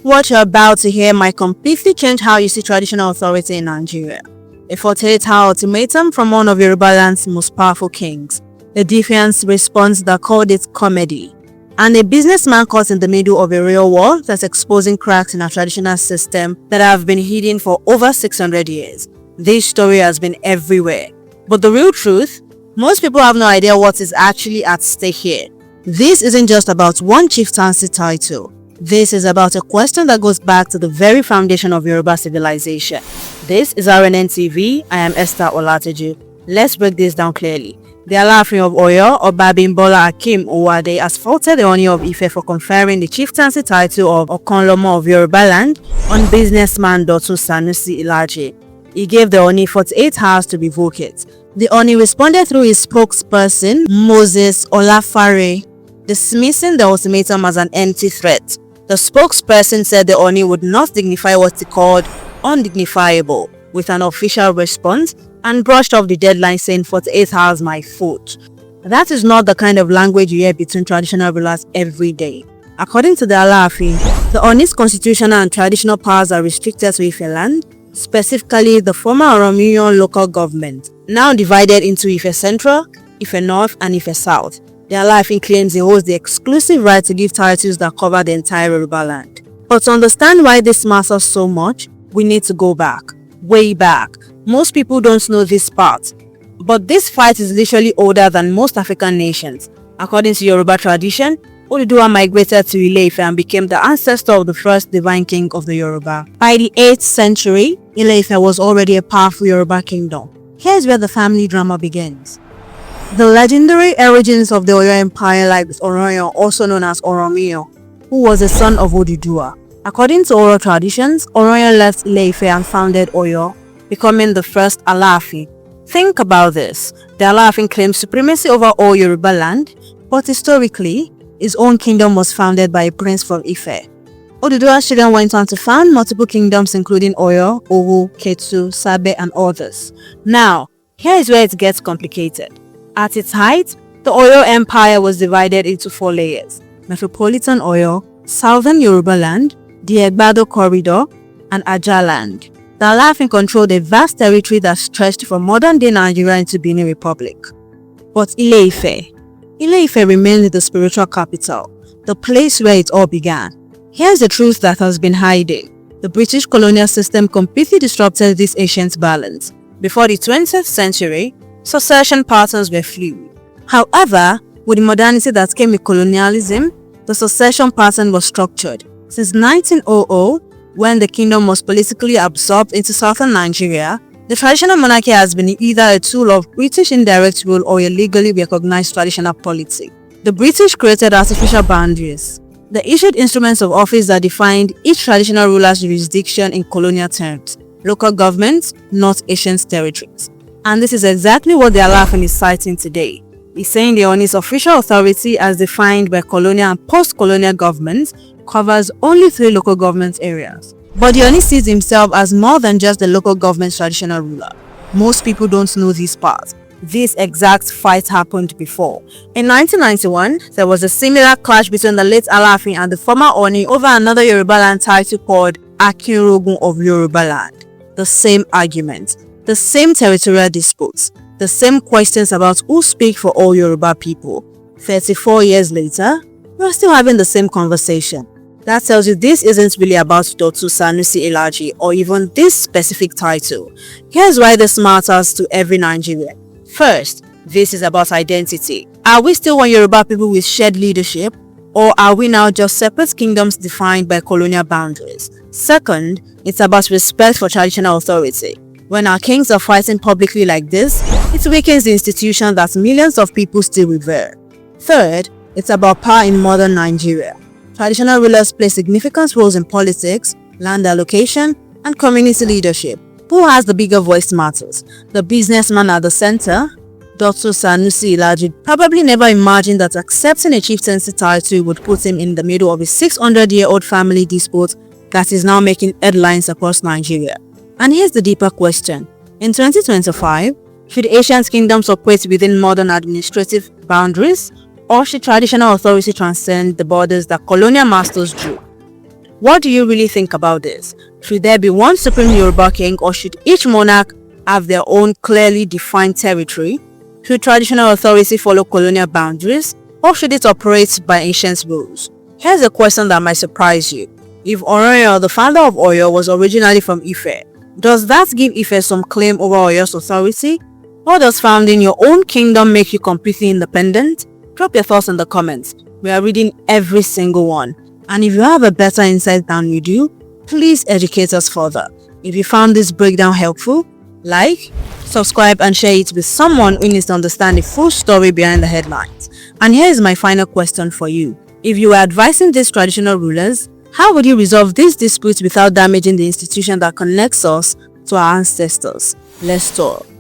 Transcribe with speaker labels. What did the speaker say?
Speaker 1: What you're about to hear might completely change how you see traditional authority in Nigeria. A 48-hour ultimatum from one of Yorubaland's most powerful kings, the defiant response that called it comedy, and a businessman caught in the middle of a real war that's exposing cracks in our traditional system that have been hidden for over 600 years. This story has been everywhere. But the real truth, most people have no idea what is actually at stake here. This isn't just about one chieftaincy title. This is about a question that goes back to the very foundation of Yoruba civilization. This is RNN TV. I am Esther Olateju. Let's break this down clearly. The Alaafin of Oyo, or Babimbola Akim Owade, has faulted the Ooni of Ife for conferring the chieftaincy title of Okanloma of Yorubaland on businessman Dotun Sanusi Ilaje. He gave the Ooni 48 hours to revoke it. The Ooni responded through his spokesperson, Moses Olafare, dismissing the ultimatum as an empty threat. The spokesperson said the Ooni would not dignify what he called undignifiable with an official response and brushed off the deadline saying 48 hours my foot. That is not the kind of language you hear between traditional rulers every day. According to the Alaafin, the Ooni's constitutional and traditional powers are restricted to Ife land, specifically the former Oromiyan local government, now divided into Ife Central, Ife North and Ife South. The Alaafin claims he holds the exclusive right to give titles that cover the entire Yorubaland. But to understand why this matters so much, we need to go back, way back. Most people don't know this part, but this fight is literally older than most African nations. According to Yoruba tradition, Oduduwa migrated to Ile-Ife and became the ancestor of the first divine king of the Yoruba. By the 8th century, Ile-Ife was already a powerful Yoruba kingdom. Here's where the family drama begins. The legendary origins of the Oyo Empire lie with Oroyo, also known as Oromiyan, who was a son of Oduduwa. According to oral traditions, Oroyo left Ile-Ife and founded Oyo, becoming the first Alaafin. Think about this. The Alaafin claims supremacy over all Yoruba land, but historically, his own kingdom was founded by a prince from Ife. Oduduwa's children went on to found multiple kingdoms including Oyo, Owu, Ketu, Sabe and others. Now, here is where it gets complicated. At its height, the Oyo Empire was divided into 4 layers: Metropolitan Oyo, Southern Yorubaland, the Egbado Corridor, and Ajaland. The Alaafin controlled a vast territory that stretched from modern-day Nigeria into Benin Republic. But Ile-Ife remained the spiritual capital, the place where it all began. Here's the truth that has been hiding. The British colonial system completely disrupted this ancient balance. Before the 20th century, succession patterns were fluid. However, with the modernity that came with colonialism, the succession pattern was structured. Since 1900, when the kingdom was politically absorbed into southern Nigeria, the traditional monarchy has been either a tool of British indirect rule or a legally recognized traditional polity. The British created artificial boundaries. They issued instruments of office that defined each traditional ruler's jurisdiction in colonial terms: local governments, not ancient territories. And this is exactly what the Alaafin is citing today. He's saying the Ooni's official authority as defined by colonial and post-colonial governments covers only 3 local government areas. But the Ooni sees himself as more than just the local government's traditional ruler. Most people don't know this part. This exact fight happened before. In 1991, there was a similar clash between the late Alaafin and the former Ooni over another Yorubaland title called Akinrogun of Yorubaland. The same argument, the same territorial disputes, the same questions about who speak for all Yoruba people. 34 years later, we're still having the same conversation. That tells you this isn't really about Dotun Sanusi Ilaje or even this specific title. Here's why this matters to every Nigerian. First, this is about identity. Are we still one Yoruba people with shared leadership, or are we now just separate kingdoms defined by colonial boundaries? Second, it's about respect for traditional authority. When our kings are fighting publicly like this, it weakens the institution that millions of people still revere. Third, it's about power in modern Nigeria. Traditional rulers play significant roles in politics, land allocation, and community leadership. Who has the bigger voice matters. The businessman at the center, Dr. Sanusi Ilaje, probably never imagined that accepting a chieftaincy title would put him in the middle of a 600-year-old family dispute that is now making headlines across Nigeria. And here's the deeper question. In 2025, Should ancient kingdoms operate within modern administrative boundaries, or should traditional authority transcend the borders that colonial masters drew? What do you really think about this? Should there be one supreme Yoruba king, or should each monarch have their own clearly defined territory? Should traditional authority follow colonial boundaries, or should it operate by ancient rules? Here's a question that might surprise you. If Oyo, the founder of Oyo, was originally from Ife, does that give Ife some claim over Oyo's authority? Or does founding your own kingdom make you completely independent? Drop your thoughts in the comments. We are reading every single one. And if you have a better insight than we do, please educate us further. If you found this breakdown helpful, like, subscribe and share it with someone who needs to understand the full story behind the headlines. And here is my final question for you. If you were advising these traditional rulers, how would you resolve these disputes without damaging the institution that connects us to our ancestors? Let's talk.